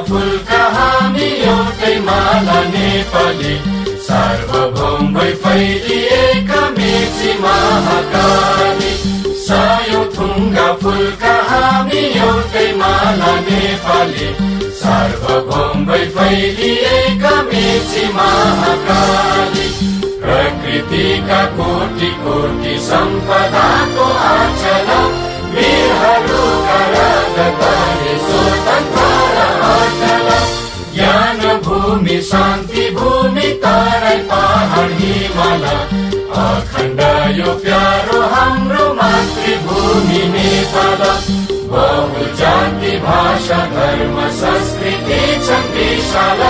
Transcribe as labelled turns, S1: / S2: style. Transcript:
S1: फुलका हामी एउटै माला नेपाली, सार्वभौम भई फैलिएका मेची महाकाली। सयौं थुङ्गा फुलका हामी एउटै माला नेपाली, सार्वभौम भई फैलिएका मेची महाकाली। प्रकृतिका कोटि कोटि सम्पदाको आचल, वीरहरूका रगतले स्वतन्त्र अटल। ज्ञान भूमि शान्ति भूमि तराई पहाड हिमाल, अखण्ड यो प्यारो हाम्रो मातृभूमि नेपाल। बहु जाति भाषा धर्म संस्कृति छन् विशाल,